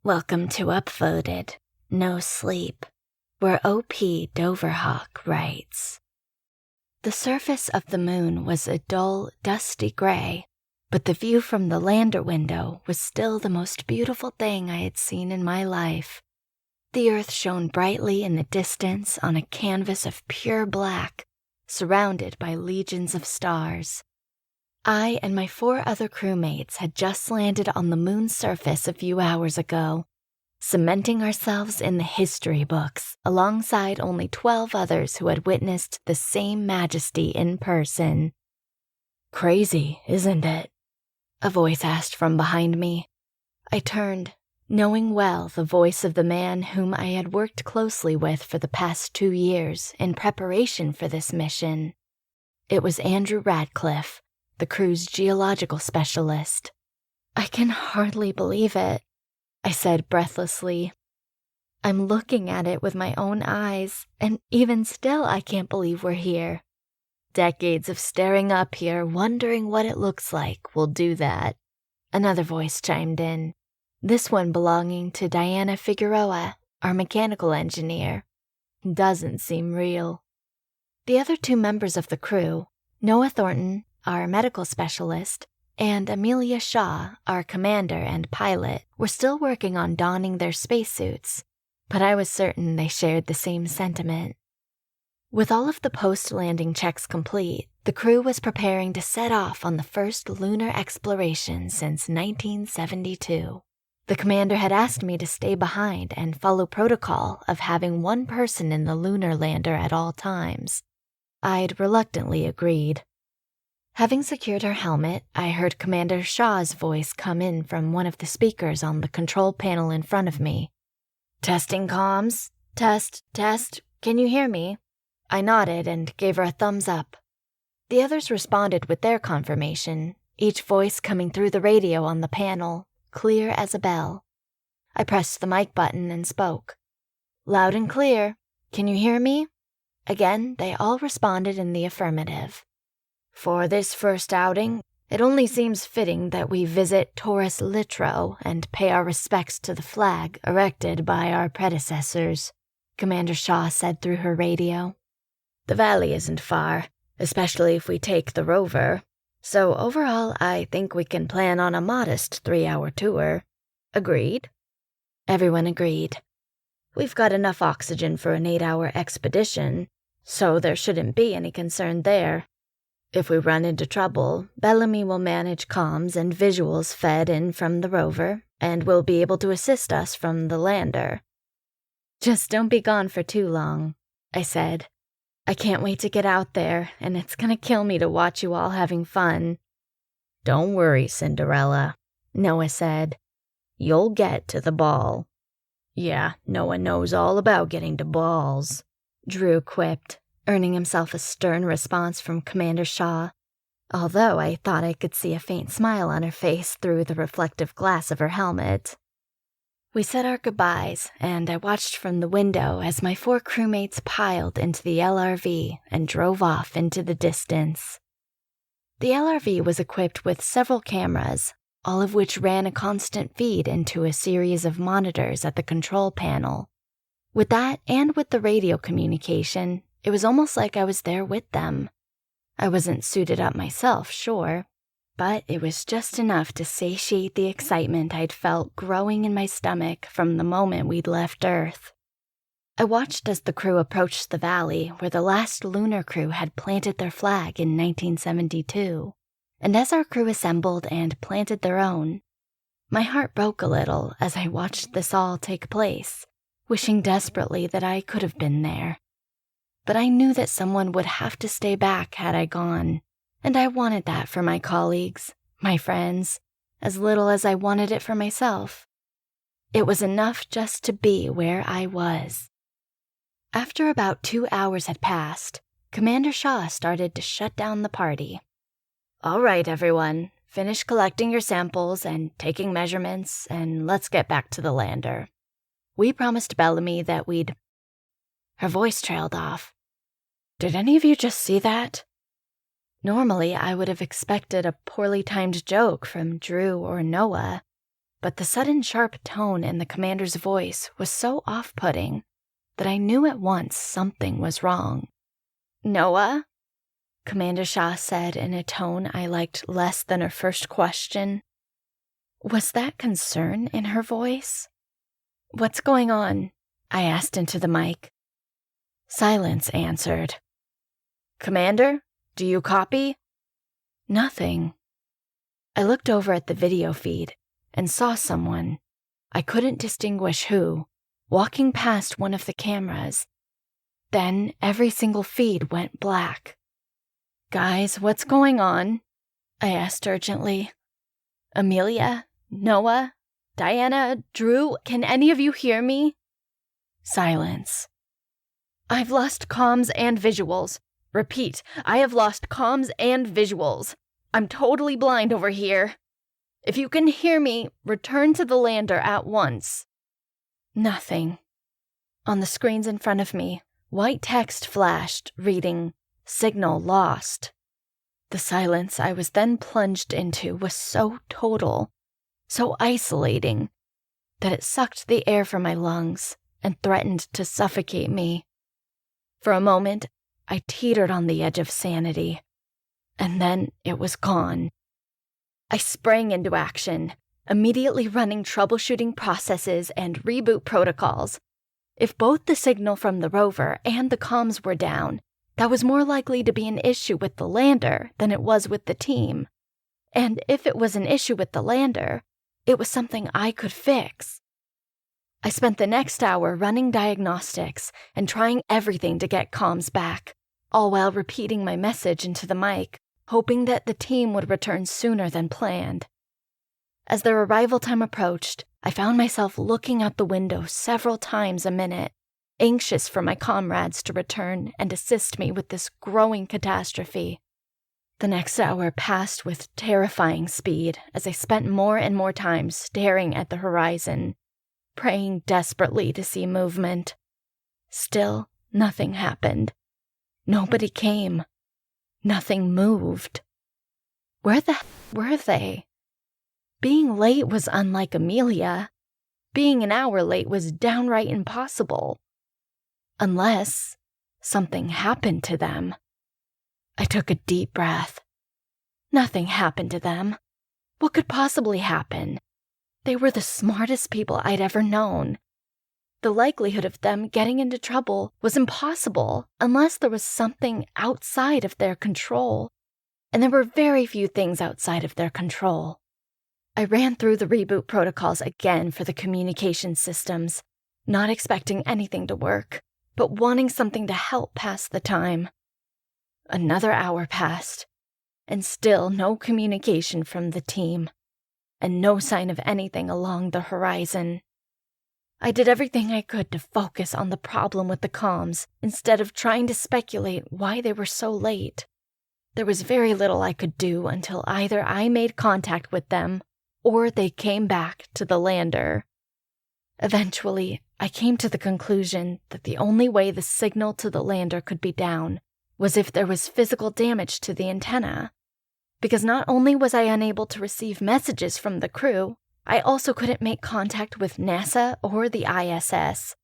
Welcome to Upvoted, NoSleep, where OP DoverHawk writes. The surface of the moon was a dull, dusty gray, but the view from the lander window was still the most beautiful thing I had seen in my life. The earth shone brightly in the distance on a canvas of pure black, surrounded by legions of stars. I and my 4 other crewmates had just landed on the moon's surface a few hours ago, cementing ourselves in the history books alongside only 12 others who had witnessed the same majesty in person. "Crazy, isn't it?" a voice asked from behind me. I turned, knowing well the voice of the man whom I had worked closely with for the past 2 years in preparation for this mission. It was Andrew Radcliffe, the crew's geological specialist. "I can hardly believe it," I said breathlessly. "I'm looking at it with my own eyes, and even still I can't believe we're here. Decades of staring up here, wondering what it looks like, will do that." Another voice chimed in, this one belonging to Diana Figueroa, our mechanical engineer. "Doesn't seem real." The other 2 members of the crew, Noah Thornton, our medical specialist, and Amelia Shaw, our commander and pilot, were still working on donning their spacesuits, but I was certain they shared the same sentiment. With all of the post-landing checks complete, the crew was preparing to set off on the first lunar exploration since 1972. The commander had asked me to stay behind and follow protocol of having 1 person in the lunar lander at all times. I'd reluctantly agreed. Having secured her helmet, I heard Commander Shaw's voice come in from one of the speakers on the control panel in front of me. "Testing comms. Test. Can you hear me?" I nodded and gave her a thumbs up. The others responded with their confirmation, each voice coming through the radio on the panel, clear as a bell. I pressed the mic button and spoke. "Loud and clear. Can you hear me?" Again, they all responded in the affirmative. "For this first outing, it only seems fitting that we visit Taurus Littrow and pay our respects to the flag erected by our predecessors," Commander Shaw said through her radio. "The valley isn't far, especially if we take the rover, so overall I think we can plan on a modest 3-hour tour. Agreed?" Everyone agreed. "We've got enough oxygen for an 8-hour expedition, so there shouldn't be any concern there. If we run into trouble, Bellamy will manage comms and visuals fed in from the rover, and will be able to assist us from the lander." "Just don't be gone for too long," I said. "I can't wait to get out there, and it's gonna kill me to watch you all having fun." "Don't worry, Cinderella," Noah said. "You'll get to the ball." "Yeah, Noah knows all about getting to balls," Drew quipped, earning himself a stern response from Commander Shaw, although I thought I could see a faint smile on her face through the reflective glass of her helmet. We said our goodbyes, and I watched from the window as my 4 crewmates piled into the LRV and drove off into the distance. The LRV was equipped with several cameras, all of which ran a constant feed into a series of monitors at the control panel. With that, and with the radio communication, it was almost like I was there with them. I wasn't suited up myself, sure, but it was just enough to satiate the excitement I'd felt growing in my stomach from the moment we'd left Earth. I watched as the crew approached the valley where the last lunar crew had planted their flag in 1972, and as our crew assembled and planted their own, my heart broke a little as I watched this all take place, wishing desperately that I could have been there. But I knew that someone would have to stay back had I gone, and I wanted that for my colleagues, my friends, as little as I wanted it for myself. It was enough just to be where I was. After about 2 hours had passed, Commander Shaw started to shut down the party. "All right, everyone, finish collecting your samples and taking measurements, and let's get back to the lander. We promised Bellamy that we'd—" Her voice trailed off. "Did any of you just see that?" Normally, I would have expected a poorly timed joke from Drew or Noah, but the sudden sharp tone in the commander's voice was so off-putting that I knew at once something was wrong. "Noah?" Commander Shah said in a tone I liked less than her first question. Was that concern in her voice? "What's going on?" I asked into the mic. Silence answered. "Commander, do you copy?" Nothing. I looked over at the video feed and saw someone, I couldn't distinguish who, walking past one of the cameras. Then every single feed went black. "Guys, what's going on?" I asked urgently. "Amelia? Noah? Diana? Drew? Can any of you hear me?" Silence. "I've lost comms and visuals. Repeat, I have lost comms and visuals. I'm totally blind over here. If you can hear me, return to the lander at once." Nothing. On the screens in front of me, white text flashed, reading, "Signal lost." The silence I was then plunged into was so total, so isolating, that it sucked the air from my lungs and threatened to suffocate me. For a moment, I teetered on the edge of sanity, and then it was gone. I sprang into action, immediately running troubleshooting processes and reboot protocols. If both the signal from the rover and the comms were down, that was more likely to be an issue with the lander than it was with the team. And if it was an issue with the lander, it was something I could fix. I spent the next hour running diagnostics and trying everything to get comms back, all while repeating my message into the mic, hoping that the team would return sooner than planned. As their arrival time approached, I found myself looking out the window several times a minute, anxious for my comrades to return and assist me with this growing catastrophe. The next hour passed with terrifying speed as I spent more and more time staring at the horizon, praying desperately to see movement. Still, nothing happened. Nobody came. Nothing moved. Where the hell were they? Being late was unlike Amelia. Being an hour late was downright impossible. Unless something happened to them. I took a deep breath. Nothing happened to them. What could possibly happen? They were the smartest people I'd ever known. The likelihood of them getting into trouble was impossible unless there was something outside of their control. And there were very few things outside of their control. I ran through the reboot protocols again for the communication systems, not expecting anything to work, but wanting something to help pass the time. Another hour passed, and still no communication from the team, and no sign of anything along the horizon. I did everything I could to focus on the problem with the comms instead of trying to speculate why they were so late. There was very little I could do until either I made contact with them or they came back to the lander. Eventually, I came to the conclusion that the only way the signal to the lander could be down was if there was physical damage to the antenna. Because not only was I unable to receive messages from the crew, I also couldn't make contact with NASA or the ISS.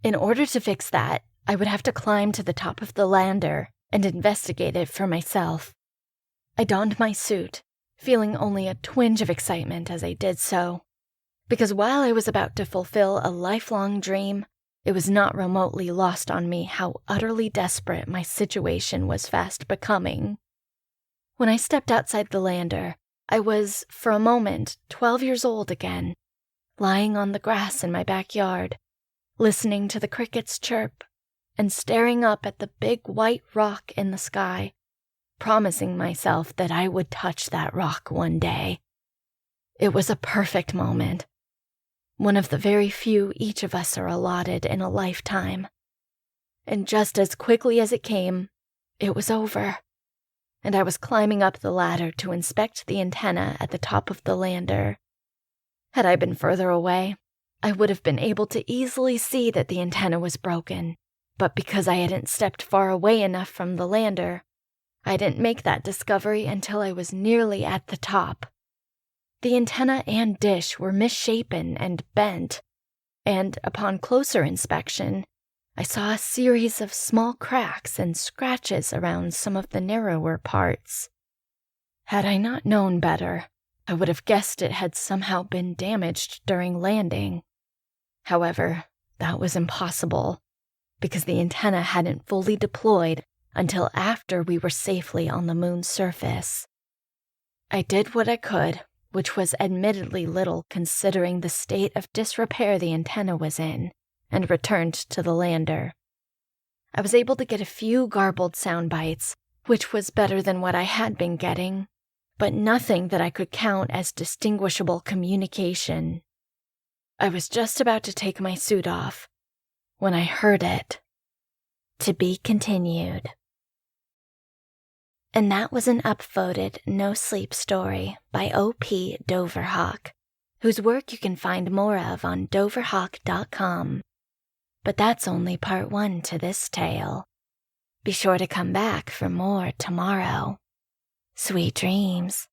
In order to fix that, I would have to climb to the top of the lander and investigate it for myself. I donned my suit, feeling only a twinge of excitement as I did so. Because while I was about to fulfill a lifelong dream, it was not remotely lost on me how utterly desperate my situation was fast becoming. When I stepped outside the lander, I was, for a moment, 12 years old again, lying on the grass in my backyard, listening to the crickets chirp and staring up at the big white rock in the sky, promising myself that I would touch that rock one day. It was a perfect moment. One of the very few each of us are allotted in a lifetime. And just as quickly as it came, it was over, and I was climbing up the ladder to inspect the antenna at the top of the lander. Had I been further away, I would have been able to easily see that the antenna was broken, but because I hadn't stepped far away enough from the lander, I didn't make that discovery until I was nearly at the top. The antenna and dish were misshapen and bent, and upon closer inspection, I saw a series of small cracks and scratches around some of the narrower parts. Had I not known better, I would have guessed it had somehow been damaged during landing. However, that was impossible, because the antenna hadn't fully deployed until after we were safely on the moon's surface. I did what I could, which was admittedly little considering the state of disrepair the antenna was in, and returned to the lander. I was able to get a few garbled sound bites, which was better than what I had been getting, but nothing that I could count as distinguishable communication. I was just about to take my suit off when I heard it. To be continued. And that was an upvoted NoSleep story by O.P. DoverHawk, whose work you can find more of on DoverHawk.com. But that's only part 1 to this tale. Be sure to come back for more tomorrow. Sweet dreams.